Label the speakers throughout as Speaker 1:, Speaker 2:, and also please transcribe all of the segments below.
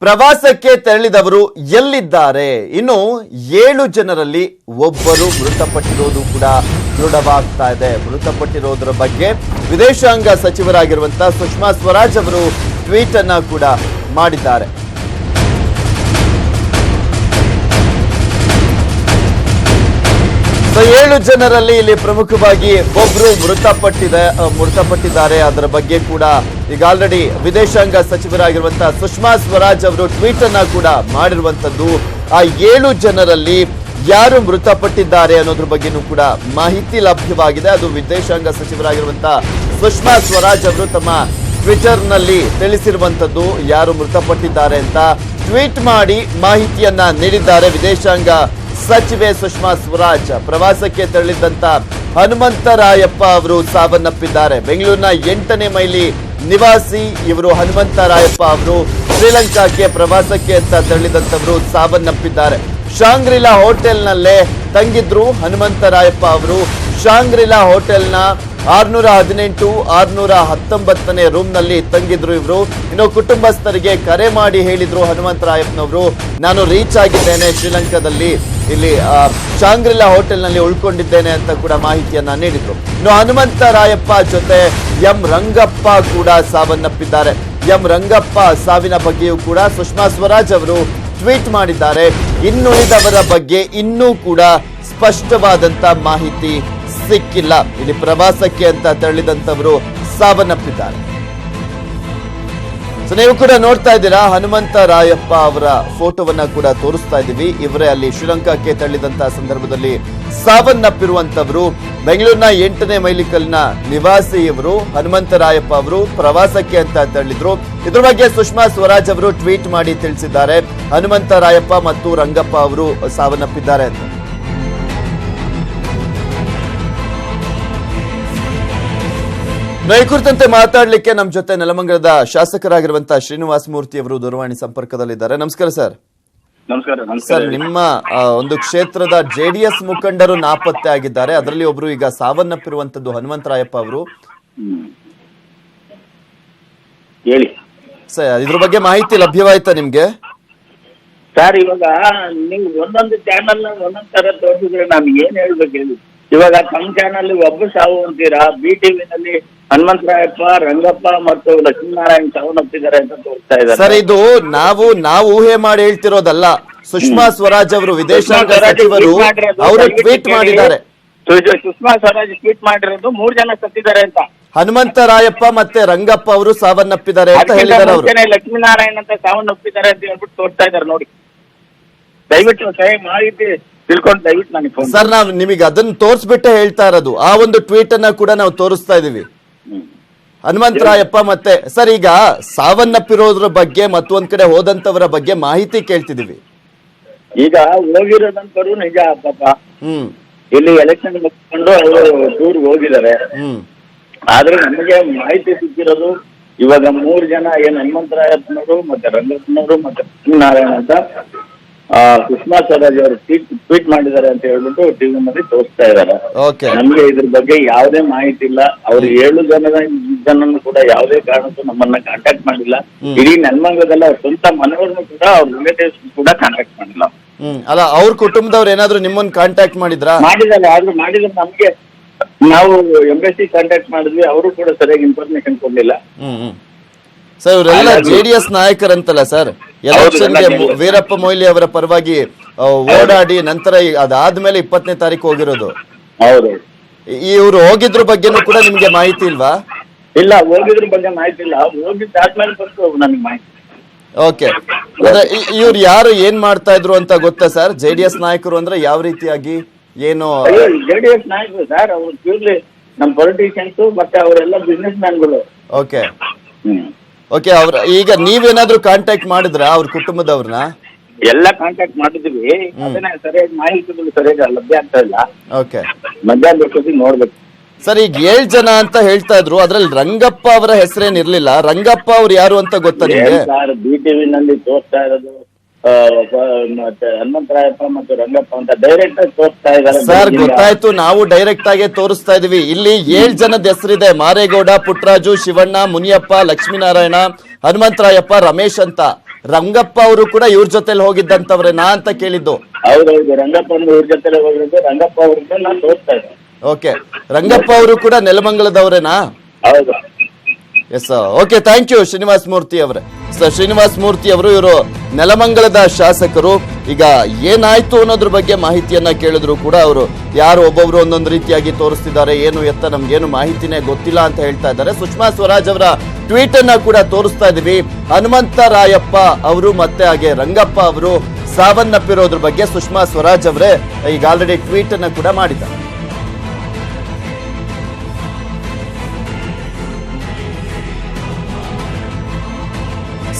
Speaker 1: ಪ್ರವಾಸಕ್ಕೆ ತೆರಳಿದವರು ಎಲ್ಲಿದ್ದಾರೆ? ಇನ್ನು 7 ಜನರಲ್ಲಿ ಒಬ್ಬರು ಮೃತಪಟ್ಟಿರೋದು ಕೂಡ ದೃಢವಾಗ್ತಾ ಇದೆ. ಮೃತಪಟ್ಟಿರೋದ್ರ ಬಗ್ಗೆ ವಿದೇಶಾಂಗ ಸಚಿವರಾಗಿರುವಂತಹ ಸುಷ್ಮಾ ಸ್ವರಾಜ್ ಅವರು ಟ್ವೀಟ್ ಅನ್ನ ಕೂಡ ಮಾಡಿದ್ದಾರೆ. ಸೊ 7 ಜನರಲ್ಲಿ ಇಲ್ಲಿ ಪ್ರಮುಖವಾಗಿ ಒಬ್ರು ಮೃತಪಟ್ಟಿದ್ದಾರೆ. ಅದರ ಬಗ್ಗೆ ಕೂಡ ಈಗ ಆಲ್ರೆಡಿ ವಿದೇಶಾಂಗ ಸಚಿವರಾಗಿರುವಂತಹ ಸುಷ್ಮಾ ಸ್ವರಾಜ್ ಅವರು ಟ್ವೀಟ್ ಅನ್ನ ಕೂಡ ಮಾಡಿರುವಂತದ್ದು. ಆ 7 ಜನರಲ್ಲಿ ಯಾರು ಮೃತಪಟ್ಟಿದ್ದಾರೆ ಅನ್ನೋದ್ರ ಬಗ್ಗೆನೂ ಕೂಡ ಮಾಹಿತಿ ಲಭ್ಯವಾಗಿದೆ. ಅದು ವಿದೇಶಾಂಗ ಸಚಿವರಾಗಿರುವಂತಹ ಸುಷ್ಮಾ ಸ್ವರಾಜ್ ಅವರು ತಮ್ಮ ಟ್ವಿಟರ್ ನಲ್ಲಿ ತಿಳಿಸಿರುವಂತದ್ದು. ಯಾರು ಮೃತಪಟ್ಟಿದ್ದಾರೆ ಅಂತ ಟ್ವೀಟ್ ಮಾಡಿ ಮಾಹಿತಿಯನ್ನ ನೀಡಿದ್ದಾರೆ. ವಿದೇಶಾಂಗ ಸಚಿವೆ ಸುಷ್ಮಾ ಸ್ವರಾಜ್ ಪ್ರವಾಸಕ್ಕೆ ತೆರಳಿದ್ದಂತ ಹನುಮಂತರಾಯಪ್ಪ ಅವರು ಸಾವನ್ನಪ್ಪಿದ್ದಾರೆ. ಬೆಂಗಳೂರಿನ 8ನೇ ಮೈಲಿ ನಿವಾಸಿ ಇವರು ಹನುಮಂತರಾಯಪ್ಪ ಅವರು ಶ್ರೀಲಂಕಾಕ್ಕೆ ಪ್ರವಾಸಕ್ಕೆ ಅಂತ ತೆರಳಿದಂತವರು ಸಾವನ್ನಪ್ಪಿದ್ದಾರೆ. ಶಾಂಗ್ರಿಲಾ ಹೋಟೆಲ್ನಲ್ಲೇ ತಂಗಿದ್ರು ಹನುಮಂತರಾಯಪ್ಪ ಅವರು. ಶಾಂಗ್ರಿಲಾ ಹೋಟೆಲ್ನ 618, 619ನೇ ರೂಮ್ ನಲ್ಲಿ ತಂಗಿದ್ರು ಇವರು. ಇನ್ನು ಕುಟುಂಬಸ್ಥರಿಗೆ ಕರೆ ಮಾಡಿ ಹೇಳಿದ್ರು ಹನುಮಂತರಾಯಪ್ಪನವರು, ನಾನು ರೀಚ್ ಆಗಿದ್ದೇನೆ ಶ್ರೀಲಂಕಾದಲ್ಲಿ, ಇಲ್ಲಿ ಶಾಂಗ್ರಿಲಾ ಹೋಟೆಲ್ ನಲ್ಲಿ ಉಳ್ಕೊಂಡಿದ್ದೇನೆ ಅಂತ ಕೂಡ ಮಾಹಿತಿಯನ್ನ ನೀಡಿದ್ರು. ಇನ್ನು ಹನುಮಂತರಾಯಪ್ಪ ಜೊತೆ ಎಂ ರಂಗಪ್ಪ ಕೂಡ ಸಾವನ್ನಪ್ಪಿದ್ದಾರೆ. ಎಂ ರಂಗಪ್ಪ ಸಾವಿನ ಬಗ್ಗೆಯೂ ಕೂಡ ಸುಷ್ಮಾ ಸ್ವರಾಜ್ ಅವರು ಟ್ವೀಟ್ ಮಾಡಿದ್ದಾರೆ. ಇನ್ನುಳಿದವರ ಬಗ್ಗೆ ಇನ್ನೂ ಕೂಡ ಸ್ಪಷ್ಟವಾದಂತ ಮಾಹಿತಿ ಸಿಕ್ಕಿಲ್ಲ. ಇಲ್ಲಿ ಪ್ರವಾಸಕ್ಕೆ ಅಂತ ತೆರಳಿದಂತವರು ಸಾವನ್ನಪ್ಪಿದ್ದಾರೆ. ಸೊ ನೀವು ಕೂಡ ನೋಡ್ತಾ ಇದ್ದೀರಾ, ಹನುಮಂತರಾಯಪ್ಪ ಅವರ ಫೋಟೋವನ್ನ ಕೂಡ ತೋರಿಸ್ತಾ ಇದ್ದೀವಿ. ಇವರೇ ಅಲ್ಲಿ ಶ್ರೀಲಂಕಾಕ್ಕೆ ತೆರಳಿದಂತಹ ಸಂದರ್ಭದಲ್ಲಿ ಸಾವನ್ನಪ್ಪಿರುವಂತವರು. ಬೆಂಗಳೂರಿನ 8ನೇ ಮೈಲಿಕಲ್ನ ನಿವಾಸಿ ಇವರು ಹನುಮಂತರಾಯಪ್ಪ ಅವರು ಪ್ರವಾಸಕ್ಕೆ ಅಂತ ತೆರಳಿದ್ರು. ಇದ್ರ ಬಗ್ಗೆ ಸುಷ್ಮಾ ಸ್ವರಾಜ್ ಅವರು ಟ್ವೀಟ್ ಮಾಡಿ ತಿಳಿಸಿದ್ದಾರೆ, ಹನುಮಂತರಾಯಪ್ಪ ಮತ್ತು ರಂಗಪ್ಪ ಅವರು ಸಾವನ್ನಪ್ಪಿದ್ದಾರೆ ಅಂತ. ಈ ಕುರಿತಂತೆ ಮಾತಾಡ್ಲಿಕ್ಕೆ ನಮ್ಮ ಜೊತೆ ನೆಲಮಂಗಲದ ಶಾಸಕರಾಗಿರುವಂತಹ ಶ್ರೀನಿವಾಸ ಮೂರ್ತಿ ಅವರು ದೂರವಾಣಿ ಸಂಪರ್ಕದಲ್ಲಿದ್ದಾರೆ. ನಮಸ್ಕಾರ ಸರ್.
Speaker 2: ನಮಸ್ಕಾರ.
Speaker 1: ಸರ್, ನಿಮ್ಮ ಒಂದು ಕ್ಷೇತ್ರದ JDS ಮುಖಂಡರು ನಾಪತ್ತೆ ಆಗಿದ್ದಾರೆ. ಅದರಲ್ಲಿ ಒಬ್ರು ಈಗ ಸಾವನ್ನಪ್ಪಿರುವಂತದ್ದು ಹನುಮಂತರಾಯಪ್ಪ ಅವರು.
Speaker 2: ಹೇಳಿ
Speaker 1: ಸರ್, ಇದ್ರ ಬಗ್ಗೆ ಮಾಹಿತಿ ಲಭ್ಯವಾಯ್ತಾ ನಿಮ್ಗೆ?
Speaker 2: ಸರ್, ಇವಾಗ ನೀವು ಒಂದೊಂದು ಚಾನಲ್ ಒಂದೊಂದ್ ತರ ತೋರಿಸಿದ್ರೆ ನಮ್ಗೆ ಏನ್ ಹೇಳ್ಬೇಕು ಹೇಳಿ. ಇವಾಗ ತಮ್ಮ ಚಾನಲ್ ಒಬ್ಬರು ಸಾವು ಅಂತೀರಾ, BTV ನಲ್ಲಿ ಹನುಮಂತರಾಯಪ್ಪ, ರಂಗಪ್ಪ ಮತ್ತು ಲಕ್ಷ್ಮೀನಾರಾಯಣ್ ಸಾವನ್ನಪ್ಪಿದ್ದಾರೆ ಅಂತ ತೋರಿಸ್ತಾ ಇದ್ದಾರೆ.
Speaker 1: ಸರ್, ಇದು ನಾವು ಊಹೆ ಮಾಡಿ ಹೇಳ್ತಿರೋದಲ್ಲ. ಸುಷ್ಮಾ ಸ್ವರಾಜ್ ಅವರು ವಿದೇಶಾಂಗ ಸಚಿವರು ಅವರು ಟ್ವೀಟ್ ಮಾಡಿದ್ದಾರೆ.
Speaker 2: ಸುಷ್ಮಾ ಸ್ವರಾಜ್ ಟ್ವೀಟ್ ಮಾಡಿರೋದು 3 ಜನ ಸತ್ತಿದ್ದಾರೆ ಅಂತ.
Speaker 1: ಹನುಮಂತರಾಯಪ್ಪ ಮತ್ತೆ ರಂಗಪ್ಪ ಅವರು ಸಾವನ್ನಪ್ಪಿದ್ದಾರೆ ಅಂತ ಹೇಳಿದ್ದಾರೆ ಅವರು.
Speaker 2: ಲಕ್ಷ್ಮೀನಾರಾಯಣ್ ಅಂತ ಸಾವನ್ನಪ್ಪಿದ್ದಾರೆ ಅಂತ ಹೇಳ್ಬಿಟ್ಟು ತೋರಿಸ್ತಾ ಇದ್ದಾರೆ ನೋಡಿ. ದಯವಿಟ್ಟು ಮಾಹಿತಿ ತಿಳ್ಕೊಂಡು ದಯವಿಟ್ಟು ನನಗೆ ಫೋನ್.
Speaker 1: ಸರ್, ನಾವು ನಿಮಗೆ ಅದನ್ನ ತೋರಿಸ್ಬಿಟ್ಟೆ ಹೇಳ್ತಾ ಇರೋದು. ಆ ಒಂದು ಟ್ವೀಟ್ ಅನ್ನ ಕೂಡ ನಾವು ತೋರಿಸ್ತಾ ಇದೀವಿ. ಹನುಮಂತರಾಯಪ್ಪ ಮತ್ತೆ ಸರ್, ಈಗ ಸಾವನ್ನಪ್ಪಿರೋದ್ರ ಬಗ್ಗೆ ಮತ್ತೊಂದ್ ಕಡೆ ಹೋದಂತವರ ಬಗ್ಗೆ ಮಾಹಿತಿ ಕೇಳ್ತಿದೀವಿ.
Speaker 2: ಈಗ ಹೋಗಿರೋದಂತರು ನಿಜ ಪಾಪ. ಇಲ್ಲಿ ಎಲೆಕ್ಷನ್ ಮುಗಿಸ್ಕೊಂಡು ಅವರು ಟೂರ್ ಹೋಗಿದ್ದಾರೆ. ಆದ್ರೆ ನಮಗೆ ಮಾಹಿತಿ ಸಿಕ್ಕಿರೋದು ಇವಾಗ 3 ಜನ ಏನ್ ಹನುಮಂತರಾಯಪ್ಪನವರು ಮತ್ತೆ ರಂಗಪ್ಪನವರು ಮತ್ತೆ ಲಕ್ಷ್ಮೀನಾರಾಯಣ ಅಂತ ಸುಷ್ಮಾ ಸ್ವರಾಜ್ ಅವರು ಟ್ವೀಟ್ ಮಾಡಿದ್ದಾರೆ ಅಂತ ಹೇಳ್ಬಿಟ್ಟು ಟಿವಿ ನಲ್ಲಿ ತೋರಿಸ್ತಾ ಇದ್ದಾರೆ. ನಮ್ಗೆ ಇದ್ರ ಬಗ್ಗೆ ಯಾವುದೇ ಮಾಹಿತಿ ಇಲ್ಲ. ಅವ್ರು 7 ಜನನ್ನು ಕೂಡ ಯಾವುದೇ ಕಾರಣಕ್ಕೂ ನಮ್ಮನ್ನ ಕಾಂಟ್ಯಾಕ್ಟ್ ಮಾಡಿಲ್ಲ. ಇಡೀ ನೆಲಮಂಗಲದಲ್ಲಿ ಅವ್ರ ಸ್ವಂತ ಮನೆಯವ್ರನ್ನು ಕೂಡ ಅವ್ರ ರಿಲೇಟಿವ್ಸ್ ಕೂಡ ಕಾಂಟ್ಯಾಕ್ಟ್ ಮಾಡಿಲ್ಲ.
Speaker 1: ಅಲ್ಲ, ಅವ್ರ ಕುಟುಂಬದವ್ರು ಏನಾದ್ರು ನಿಮ್ಮನ್ನ ಕಾಂಟ್ಯಾಕ್ಟ್
Speaker 2: ಮಾಡಿದ್ದಾರೆ. ಆದ್ರೂ ಮಾಡಿದ್ರೆ ನಮ್ಗೆ ನಾವು ಎಂಬಸಿ ಕಾಂಟ್ಯಾಕ್ಟ್ ಮಾಡಿದ್ವಿ, ಅವರು ಕೂಡ ಸರಿಯಾಗಿ ಇನ್ಫಾರ್ಮೇಶನ್ ಕೊಡ್ಲಿಲ್ಲ.
Speaker 1: ಸರ್, ಇವರೆಲ್ಲ JDS ನಾಯಕರಂತಲ್ಲ ಸರ್. ಎಲೆಕ್ಷನ್ಗೆ ವೀರಪ್ಪ ಮೊಯ್ಲಿ ಅವರ ಪರವಾಗಿ ಓಡಾಡಿ ನಂತರ ಅದಾದ್ಮೇಲೆ 20ನೇ ತಾರೀಕು ಹೋಗಿರೋದು.
Speaker 2: ಹೌದು.
Speaker 1: ಇವ್ರು ಹೋಗಿದ್ರ ಬಗ್ಗೆನೂ ಕೂಡ ನಿಮ್ಗೆ ಮಾಹಿತಿ ಇಲ್ವಾ?
Speaker 2: ಇಲ್ಲ, ಹೋಗಿದ್ರ ಬಗ್ಗೆ ಮಾಹಿತಿ ಇಲ್ಲ. ಹೋಗಿದ್ದಾದ್ಮೇಲೆ ಬಂತು ನನಗೆ ಮಾಹಿತಿ.
Speaker 1: ಓಕೆ. ಇವ್ರು ಯಾರು ಏನ್ ಮಾಡ್ತಾ ಇದ್ರು ಅಂತ ಗೊತ್ತಾ ಸರ್? JDS ನಾಯಕರು ಅಂದ್ರೆ ಯಾವ ರೀತಿಯಾಗಿ ಏನು?
Speaker 2: JDS ನಾಯಕರು ಸರ್, ಅವ್ರು ಪ್ಯೂರ್ಲಿ ನಮ್ಮ ಪೊಲಿಟಿಷಿಯನ್ಸ್ ಮತ್ತೆ ಅವರೆಲ್ಲ ಬಿಸ್ನೆಸ್ ಮ್ಯಾನ್ಗಳು.
Speaker 1: Okay okay. ಈಗ ನೀವೇನಾದ್ರೂ ಕಾಂಟ್ಯಾಕ್ಟ್ ಮಾಡಿದ್ರ ಅವ್ರ ಕುಟುಂಬದವ್ರನ್ನ?
Speaker 2: ಎಲ್ಲ ಕಾಂಟ್ಯಾಕ್ಟ್ ಮಾಡಿದ್ವಿ. ಅದನ್ನ ಸರಿಯಾಗಿ ಮಾಹಿತಿಗಳು ಸರಿಯಾಗಿ ಲಭ್ಯ ಆಗ್ತಾ ಇಲ್ಲ.
Speaker 1: ಓಕೆ.
Speaker 2: ಮಧ್ಯಾಹ್ನ ನೋಡ್ಬೇಕು
Speaker 1: ಸರ್. ಈಗ 7 ಜನ ಅಂತ ಹೇಳ್ತಾ ಇದ್ರು, ಅದ್ರಲ್ಲಿ ರಂಗಪ್ಪ ಅವರ ಹೆಸರೇನಿರ್ಲಿಲ್ಲ. ರಂಗಪ್ಪ ಅವ್ರು ಯಾರು ಅಂತ ಗೊತ್ತಾ ನಿಮ್ಗೆ?
Speaker 2: ಸರ್, BTV ನಲ್ಲಿ ತೋರಿಸ್ತಾ ಇರೋದು ಮತ್ತೆ ಹನುಮಂತರಾಯಪ್ಪ ಮತ್ತು ರಂಗಪ್ಪ ಅಂತ ಡೈರೆಕ್ಟ್ ಆಗಿ ತೋರಿಸ್ತಾ ಇದ್ದಾರೆ.
Speaker 1: ಸರ್, ಗೊತ್ತಾಯ್ತು, ನಾವು ಡೈರೆಕ್ಟ್ ಆಗಿ ತೋರಿಸ್ತಾ ಇದೀವಿ. ಇಲ್ಲಿ 7 ಜನದ ಹೆಸರಿದೆ: ಮಾರೇಗೌಡ, ಪುಟ್ಟರಾಜು, ಶಿವಣ್ಣ, ಮುನಿಯಪ್ಪ, ಲಕ್ಷ್ಮೀನಾರಾಯಣ, ಹನುಮಂತರಾಯಪ್ಪ, ರಮೇಶ್ ಅಂತ. ರಂಗಪ್ಪ ಅವರು ಕೂಡ ಇವ್ರ ಜೊತೆಲಿ ಹೋಗಿದ್ದಂತವ್ರೇನಾ ಅಂತ ಕೇಳಿದ್ದು.
Speaker 2: ಹೌದೌದು, ರಂಗಪ್ಪ ಇವ್ರ ಜೊತೆ ಹೋಗಿದ್ದು. ರಂಗಪ್ಪ ಅವ್ರಿಗೆ ನಾನು ತೋರಿಸ್ತಾ ಇದ್ದೆ.
Speaker 1: ಓಕೆ, ರಂಗಪ್ಪ ಅವರು ಕೂಡ ನೆಲಮಂಗಲದವ್ರೇನಾ?
Speaker 2: ಹೌದು.
Speaker 1: Yes, okay, thank you Srinivas Murthy ಅವರೇ. ಸರ್, ಶ್ರೀನಿವಾಸ್ ಮೂರ್ತಿ ಅವರು ಇವರು ನೆಲಮಂಗಲದ ಶಾಸಕರು. ಈಗ ಏನಾಯ್ತು ಅನ್ನೋದ್ರ ಬಗ್ಗೆ ಮಾಹಿತಿಯನ್ನ ಕೇಳಿದ್ರು ಕೂಡ ಅವರು ಯಾರು ಒಬ್ಬೊಬ್ರು ಒಂದೊಂದು ರೀತಿಯಾಗಿ ತೋರಿಸ್ತಿದ್ದಾರೆ, ಏನು ಎತ್ತ ನಮ್ಗೇನು ಮಾಹಿತಿನೇ ಗೊತ್ತಿಲ್ಲ ಅಂತ ಹೇಳ್ತಾ ಇದ್ದಾರೆ. ಸುಷ್ಮಾ ಸ್ವರಾಜ್ ಅವರ ಟ್ವೀಟ್ ಅನ್ನ ಕೂಡ ತೋರಿಸ್ತಾ ಇದೀವಿ. ಹನುಮಂತರಾಯಪ್ಪ ಅವರು ಮತ್ತೆ ಹಾಗೆ ರಂಗಪ್ಪ ಅವರು ಸಾವನ್ನಪ್ಪಿರೋದ್ರ ಬಗ್ಗೆ ಸುಷ್ಮಾ ಸ್ವರಾಜ್ ಅವರೇ ಈಗ ಆಲ್ರೆಡಿ ಟ್ವೀಟ್ ಅನ್ನ ಕೂಡ ಮಾಡಿದ್ದಾರೆ.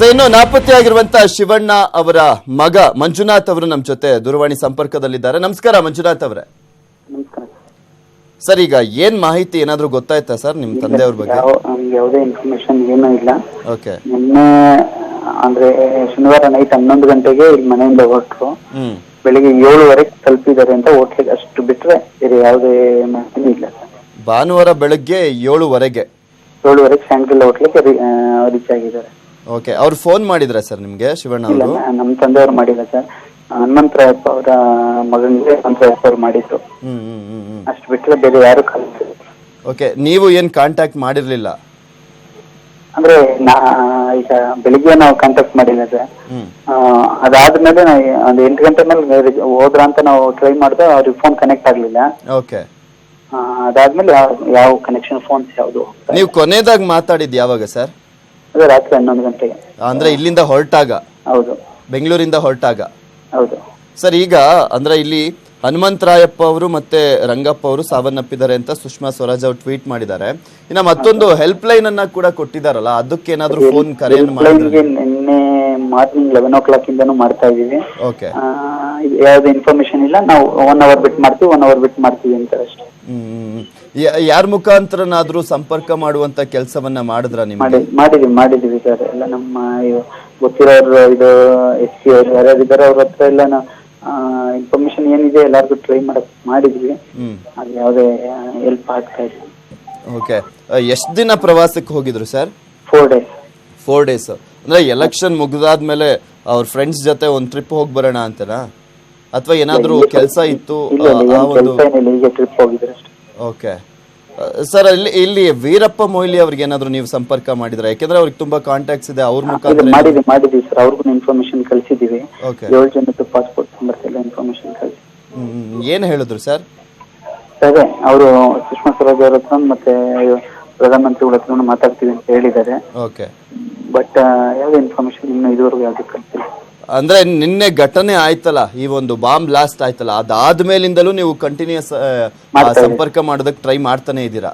Speaker 1: ಇನ್ನು ನಾಪತ್ತೆಯಾಗಿರುವಂತಹ ಶಿವಣ್ಣ ಅವರ ಮಗ ಮಂಜುನಾಥ್ ಅವರು ನಮ್ಮ ಜೊತೆ ದೂರವಾಣಿ ಸಂಪರ್ಕದಲ್ಲಿದ್ದಾರೆ. ನಮಸ್ಕಾರ ಮಂಜುನಾಥ್ ಅವರೇ. ಸರ್, ಈಗ ಏನ್ ಮಾಹಿತಿ ಏನಾದ್ರು ಗೊತ್ತಾಯ್ತಾ ಸರ್ ನಿಮ್ ತಂದೆಯವ್ರ ಬಗ್ಗೆ?
Speaker 3: ಯಾವುದೇ ಇನ್ಫಾರ್ಮೇಶನ್ ಏನೂ ಇಲ್ಲ.
Speaker 1: ಓಕೆ.
Speaker 3: ನಿನ್ನೆ ಅಂದ್ರೆ ಶನಿವಾರ ನೈಟ್ 11 ಗಂಟೆಗೆ ಇಲ್ಲಿ ಮನೆಯಿಂದ ಹೊರಟರು. ಬೆಳಿಗ್ಗೆ 7:00 ತಲುಪಿದ್ದಾರೆ ಅಂತ ಹೋಟ್ಲಿಗೆ, ಅಷ್ಟು ಬಿಟ್ರೆ ಬೇರೆ ಯಾವುದೇ ಮಾಹಿತಿ ಇಲ್ಲ ಸರ್.
Speaker 1: ಭಾನುವಾರ ಬೆಳಗ್ಗೆ 7:00
Speaker 3: ಸ್ಯಾಂಕಲ್ ಹೋಟ್ಲಿಗೆ ರೀಚ್ ಆಗಿದ್ದಾರೆ.
Speaker 1: ಓಕೆ, ಅವ್ರು ಫೋನ್ ಮಾಡಿದ್ರ ಸರ್ ನಿಮ್ಗೆ ಶಿವಣ್ಣ ಅವರು?
Speaker 3: ನಮ್ಮ ತಂದೆಯವ್ರು ಮಾಡಿಲ್ಲ ಸರ್, ಹನುಮಂತರಾಯಪ್ಪ ಅವರ ಮಗನಿಗೆ ಹನುಮಂತರಾಯಪ್ಪ ಅವ್ರು ಮಾಡಿದ್ರು. ಅಷ್ಟು ಬಿಟ್ಟರೆ ಬೇರೆ ಯಾರು ಕಲಿಸಿಲ್ಲ.
Speaker 1: ಓಕೆ, ನೀವು ಏನ್ ಕಾಂಟ್ಯಾಕ್ಟ್ ಮಾಡಿರ್ಲಿಲ್ಲ?
Speaker 3: ಅಂದ್ರೆ ಈಗ ಬೆಳಿಗ್ಗೆ ನಾವು ಕಾಂಟ್ಯಾಕ್ಟ್ ಮಾಡಿಲ್ಲ ಸರ್. ಅದಾದ್ಮೇಲೆ ಒಂದು 8 ಗಂಟೆ ಮೇಲೆ ಹೋದ್ರ ಅಂತ ನಾವು ಟ್ರೈ ಮಾಡಿದ್ರೆ ಅವ್ರಿಗೆ ಫೋನ್ ಕನೆಕ್ಟ್ ಆಗ್ಲಿಲ್ಲ.
Speaker 1: ಓಕೆ.
Speaker 3: ಅದಾದ್ಮೇಲೆ ಯಾವ ಕನೆಕ್ಷನ್ ಫೋನ್ಸ್ ಯಾವ್ದು.
Speaker 1: ನೀವು ಕೊನೆದಾಗ ಮಾತಾಡಿದ್ ಯಾವಾಗ ಸರ್?
Speaker 3: ಅದೇ ರಾತ್ರಿ 11 ಗಂಟೆಗೆ.
Speaker 1: ಅಂದ್ರೆ ಇಲ್ಲಿಂದ ಹೊರಟಾಗ?
Speaker 3: ಹೌದು.
Speaker 1: ಬೆಂಗಳೂರಿಂದ ಹೊರಟಾಗ?
Speaker 3: ಹೌದು
Speaker 1: ಸರ್. ಈಗ ಅಂದ್ರೆ ಇಲ್ಲಿ ಹನುಮಂತರಾಯಪ್ಪ ಅವರು ಮತ್ತೆ ರಂಗಪ್ಪ ಅವರು ಸಾವನ್ನಪ್ಪಿದ್ದಾರೆ ಅಂತ ಸುಷ್ಮಾ ಸ್ವರಾಜ್ ಅವರು ಟ್ವೀಟ್ ಮಾಡಿದ್ದಾರೆ. ಇನ್ನ ಮತ್ತೊಂದು ಹೆಲ್ಪ್ ಲೈನ್ ಅನ್ನ ಕೂಡ ಕೊಟ್ಟಿದಾರಲ್ಲ, ಅದಕ್ಕೆ ಏನಾದ್ರು ಫೋನ್ ಕರೆಯನ್ನು ಮಾಡಿದ್ರೆ?
Speaker 3: ನಿನ್ನೆ ಮಾರ್ನಿಂಗ್ 11 ಇಂದನೂ ಮಾಡ್ತಾ ಇದೀವಿ.
Speaker 1: ಓಕೆ.
Speaker 3: ಯಾವ್ದು ಇನ್ಫಾರ್ಮೇಶನ್ ಇಲ್ಲ. ನಾವು 1 ಅವರ್ ಬಿಟ್ಟು ಮಾಡ್ತೀವಿ, 1 ಅವರ್ ಬಿಟ್ಟು ಮಾಡ್ತೀವಿ ಅಂತ ಅಷ್ಟೇ.
Speaker 1: ಯಾರ ಮುಖಾಂತರನಾದ್ರೂ ಸಂಪರ್ಕ ಮಾಡುವಂತ ಕೆಲಸವನ್ನ ಮಾಡಿದ್ರ ನಿಮ್ಗೆ?
Speaker 3: ಮಾಡಿದೀವಿ ಸರ್. ಎಲ್ಲ ನಮ್ಮ ಗೊತ್ತಿರೋರು, ಇದು SP ಅವರು ಯಾರ್ಯಾರಿದ್ದಾರೆ ಅವ್ರ ಹತ್ರ ಎಲ್ಲ ಇನ್ಫಾರ್ಮೇಶನ್ ಏನಿದೆ ಎಲ್ಲಾರ್ಗು ಟ್ರೈ ಮಾಡಿದ್ವಿ. ಅದು ಯಾವುದೇ ಹೆಲ್ಪ್ ಆಗ್ತಾ ಇಲ್ಲ.
Speaker 1: ಓಕೆ. ಎಷ್ಟು ದಿನ ಪ್ರವಾಸಕ್ಕೆ ಹೋಗಿದ್ರು ಸರ್?
Speaker 3: 4
Speaker 1: ಡೇಸ್. ಅಂದ್ರೆ ಎಲೆಕ್ಷನ್ ಮುಗಿದಾದ್ಮೇಲೆ ಅವ್ರ ಫ್ರೆಂಡ್ಸ್ ಜೊತೆ ಒಂದ್ ಟ್ರಿಪ್ ಹೋಗಿ ಬರೋಣ ಅಂತನಾ, ಅಥವಾ ಏನಾದ್ರು ಕೆಲಸ ಇತ್ತು?
Speaker 3: ಟ್ರಿಪ್ ಹೋಗಿದ್ರೆ ಅಷ್ಟೇ.
Speaker 1: Okay sir. ಇಲ್ಲಿ ವೀರಪ್ಪ ಮೊಯ್ಲಿ ಅವ್ರಿಗೆ ಏನಾದ್ರು ನೀವು ಸಂಪರ್ಕ ಮಾಡಿದ್ರೆ? ಯಾಕಂದ್ರೆ ಅವ್ರಿಗೆ ತುಂಬಾ ಕಾಂಟ್ಯಾಕ್ಟ್ಸ್ ಇದೆ, ಅವ್ರ ಮುಖಾಂತರ
Speaker 3: ಮಾಡಿದ್ವಿ ಸರ್. ಅವ್ರಿಗೂ ಇನ್ಫಾರ್ಮೇಶನ್ ಕಳಿಸಿದೀವಿ. 7 ಜನದ್ದು ಪಾಸ್ಪೋರ್ಟ್ ನಂಬರ್ಸ್ ಎಲ್ಲ ಇನ್ಫಾರ್ಮೇಶನ್ ಕಳಿಸಿ.
Speaker 1: ಏನ್ ಹೇಳಿದ್ರು ಸರ್?
Speaker 3: ಅದೇ ಅವರು ಸುಷ್ಮಾ ಸ್ವರಾಜ್ ಅವ್ರ ಹತ್ರ ಮತ್ತೆ ಪ್ರಧಾನಮಂತ್ರಿಗಳ ಹತ್ರ ಮಾತಾಡ್ತೀವಿ ಅಂತ ಹೇಳಿದ್ದಾರೆ.
Speaker 1: ಓಕೆ.
Speaker 3: ಬಟ್ ಯಾವ್ದು ಇನ್ಫಾರ್ಮೇಶನ್ ಇನ್ನು ಇದುವರೆಗೂ ಯಾವ್ದು ಕಳಿಸಿಲ್ಲ.
Speaker 1: ಅಂದ್ರೆ ನಿನ್ನೆ ಘಟನೆ ಆಯ್ತಲ್ಲ, ಈ ಒಂದು ಬಾಂಬ್ ಬ್ಲಾಸ್ಟ್ ಆಯ್ತಲ್ಲ, ಅದಾದ್ಮೇಲಿಂದಲೂ ನೀವು ಕಂಟಿನ್ಯೂಸ್ ಸಂಪರ್ಕ ಮಾಡೋದಕ್ಕೆ ಟ್ರೈ ಮಾಡ್ತಾನೆ ಇದ್ದೀರಾ?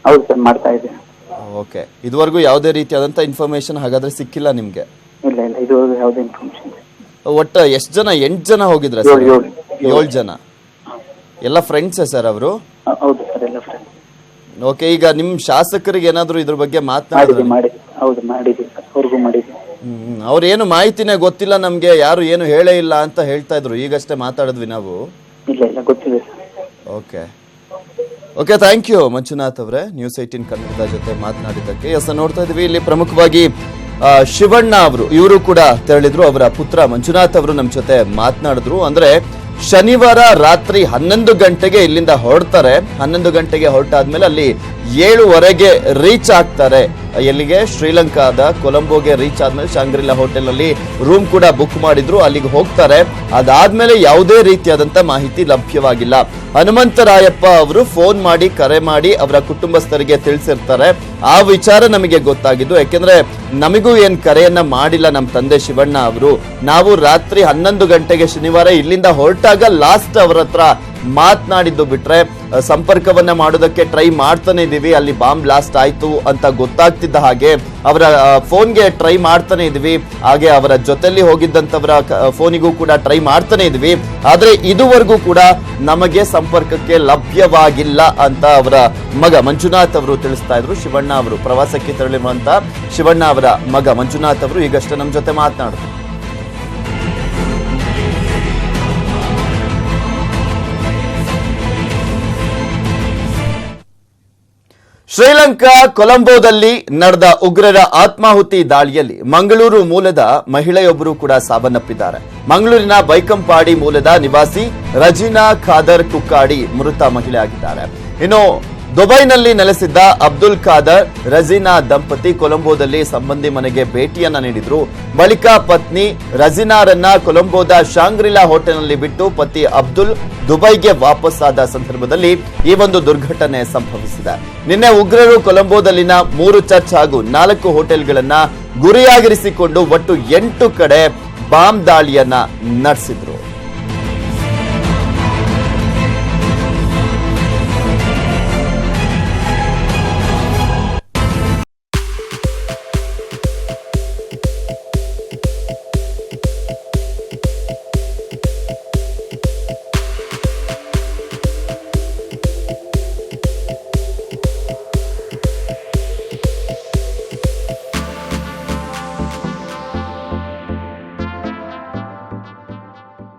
Speaker 3: ಹೌದು ಸರ್, ಮಾಡ್ತಾ ಇದ್ದೀನಿ.
Speaker 1: ಓಕೆ. ಇದುವರೆಗೂ ಯಾವುದೇ ರೀತಿಯಾದಂತ ಇನ್ಫಾರ್ಮೇಶನ್ ಹಾಗಾದ್ರೆ ಸಿಕ್ಕಿಲ್ಲ ನಿಮ್ಗೆ?
Speaker 3: ಇಲ್ಲ, ಇದುವರೆಗೂ ಯಾವುದೇ ಇನ್ಫಾರ್ಮೇಶನ್.
Speaker 1: ಒಟ್ಟು ಎಷ್ಟು ಜನ? 8 ಜನ ಹೋಗಿದ್ರ ಸರ್? 7 ಜನ. ಎಲ್ಲ ಫ್ರೆಂಡ್ಸೇ ಸರ್ ಅವರು?
Speaker 3: ಹೌದು ಸರ್, ಎಲ್ಲ ಫ್ರೆಂಡ್ಸ್.
Speaker 1: ಓಕೆ. ಈಗ ನಿಮ್ ಶಾಸಕರಿಗೆ ಏನಾದ್ರು ಇದ್ರ ಬಗ್ಗೆ ಮಾತನಾಡಿದ್ರಿ?
Speaker 3: ಹೌದು, ಮಾಡಿದೀವಿ ಸರ್. ಅವ್ರಿಗೂ ಮಾಡಿದೀವಿ.
Speaker 1: ಅವ್ರೇನು ಮಾಹಿತಿನೇ ಗೊತ್ತಿಲ್ಲ ನಮ್ಗೆ, ಯಾರು ಏನು ಹೇಳೇ ಇಲ್ಲ ಅಂತ ಹೇಳ್ತಾ ಇದ್ರು. ಈಗಷ್ಟೇ ಮಾತಾಡಿದ್ವಿ ನಾವು.
Speaker 3: ಇಲ್ಲ, ಗೊತ್ತಿದೆ sir.
Speaker 1: Okay, thank you Manjunath ಅವರೇ, ನ್ಯೂಸ್ 18 ಕನ್ನಡದ ಜೊತೆ ಮಾತನಾಡಿದ್ದಕ್ಕೆ. ಎಸ್, ನೋಡ್ತಾ ಇದೀವಿ ಇಲ್ಲಿ ಪ್ರಮುಖವಾಗಿ ಶಿವಣ್ಣ ಅವರು ಇವರು ಕೂಡ ತೆರಳಿದ್ರು. ಅವರ ಪುತ್ರ ಮಂಜುನಾಥ್ ಅವರು ನಮ್ಮ ಜೊತೆ ಮಾತನಾಡಿದ್ರು. ಅಂದ್ರೆ ಶನಿವಾರ ರಾತ್ರಿ 11 ಗಂಟೆಗೆ ಇಲ್ಲಿಂದ ಹೊರಡ್ತಾರೆ. 11 ಗಂಟೆಗೆ ಹೊರಟಾದ್ಮೇಲೆ ಅಲ್ಲಿ 7:00 ರೀಚ್ ಆಗ್ತಾರೆ. ಎಲ್ಲಿಗೆ? ಶ್ರೀಲಂಕಾದ ಕೊಲಂಬೋಗೆ ರೀಚ್ ಆದ್ಮೇಲೆ ಶಾಂಗ್ರಿಲಾ ಹೋಟೆಲ್ ಅಲ್ಲಿ ರೂಮ್ ಕೂಡ ಬುಕ್ ಮಾಡಿದ್ರು, ಅಲ್ಲಿಗೆ ಹೋಗ್ತಾರೆ. ಅದಾದ್ಮೇಲೆ ಯಾವುದೇ ರೀತಿಯಾದಂತ ಮಾಹಿತಿ ಲಭ್ಯವಾಗಿಲ್ಲ. ಹನುಮಂತರಾಯಪ್ಪ ಅವರು ಫೋನ್ ಮಾಡಿ, ಕರೆ ಮಾಡಿ ಅವರ ಕುಟುಂಬಸ್ಥರಿಗೆ ತಿಳಿಸಿರ್ತಾರೆ. ಆ ವಿಚಾರ ನಮಗೆ ಗೊತ್ತಾಗಿದ್ದು. ಯಾಕೆಂದ್ರೆ ನಮಗೂ ಏನ್ ಕರೆಯನ್ನ ಮಾಡಿಲ್ಲ ನಮ್ಮ ತಂದೆ ಶಿವಣ್ಣ ಅವರು. ನಾವು ರಾತ್ರಿ 11 ಗಂಟೆಗೆ ಶನಿವಾರ ಇಲ್ಲಿಂದ ಹೊರಟಾಗ ಲಾಸ್ಟ್ ಅವರ ಹತ್ರ ಮಾತನಾಡಿದ್ದು ಬಿಟ್ರೆ ಸಂಪರ್ಕವನ್ನ ಮಾಡೋದಕ್ಕೆ ಟ್ರೈ ಮಾಡ್ತಾನೆ ಇದೀವಿ. ಅಲ್ಲಿ ಬಾಂಬ್ ಬ್ಲಾಸ್ಟ್ ಆಯ್ತು ಅಂತ ಗೊತ್ತಾಗ್ತಿದ್ದ ಹಾಗೆ ಅವರ ಫೋನ್ಗೆ ಟ್ರೈ ಮಾಡ್ತಾನೆ ಇದೀವಿ. ಹಾಗೆ ಅವರ ಜೊತೆಲಿ ಹೋಗಿದ್ದಂತವರ ಫೋನಿಗೂ ಕೂಡ ಟ್ರೈ ಮಾಡ್ತಾನೆ ಇದೀವಿ. ಆದ್ರೆ ಇದುವರೆಗೂ ಕೂಡ ನಮಗೆ ಸಂಪರ್ಕಕ್ಕೆ ಲಭ್ಯವಾಗಿಲ್ಲ ಅಂತ ಅವರ ಮಗ ಮಂಜುನಾಥ್ ಅವರು ತಿಳಿಸ್ತಾ ಇದ್ರು. ಶಿವಣ್ಣ ಅವರು ಪ್ರವಾಸಕ್ಕೆ ತೆರಳಿರುವಂತ ಶಿವಣ್ಣ ಅವರ ಮಗ ಮಂಜುನಾಥ್ ಅವರು ಈಗಷ್ಟೇ ನಮ್ಮ ಜೊತೆ ಮಾತನಾಡಿದ್ರು. ಶ್ರೀಲಂಕಾ ಕೊಲಂಬೋದಲ್ಲಿ ನಡೆದ ಉಗ್ರರ ಆತ್ಮಾಹುತಿ ದಾಳಿಯಲ್ಲಿ ಮಂಗಳೂರು ಮೂಲದ ಮಹಿಳೆಯೊಬ್ಬರು ಕೂಡ ಸಾವನ್ನಪ್ಪಿದ್ದಾರೆ. ಮಂಗಳೂರಿನ ಬೈಕಂಪಾಡಿ ಮೂಲದ ನಿವಾಸಿ ರಜೀನಾ ಖಾದರ್ ಕುಕ್ಕಾಡಿ ಮೃತ ಮಹಿಳೆ ಆಗಿದ್ದಾರೆ. ಇನ್ನು ದುಬೈನಲ್ಲಿ ನೆಲೆಸಿದ್ದ ಅಬ್ದುಲ್ ಖಾದರ್ ರಜೀನಾ ದಂಪತಿ ಕೊಲಂಬೋದಲ್ಲಿ ಸಂಬಂಧಿ ಮನೆಗೆ ಭೇಟಿಯನ್ನ ನೀಡಿದ್ರು. ಬಳಿಕ ಪತ್ನಿ ರಜೀನಾರನ್ನ ಕೊಲಂಬೋದ ಶಾಂಗ್ರಿಲಾ ಹೋಟೆಲ್ನಲ್ಲಿ ಬಿಟ್ಟು ಪತಿ ಅಬ್ದುಲ್ ದುಬೈಗೆ ವಾಪಸ್ ಆದ ಸಂದರ್ಭದಲ್ಲಿ ಈ ಒಂದು ದುರ್ಘಟನೆ ಸಂಭವಿಸಿದೆ. ನಿನ್ನೆ ಉಗ್ರರು ಕೊಲಂಬೋದಲ್ಲಿನ 3 ಚರ್ಚ್ ಹಾಗೂ 4 ಹೋಟೆಲ್ಗಳನ್ನ ಗುರಿಯಾಗಿರಿಸಿಕೊಂಡು ಒಟ್ಟು 8 ಕಡೆ ಬಾಂಬ್ ದಾಳಿಯನ್ನ ನಡೆಸಿದ್ರು.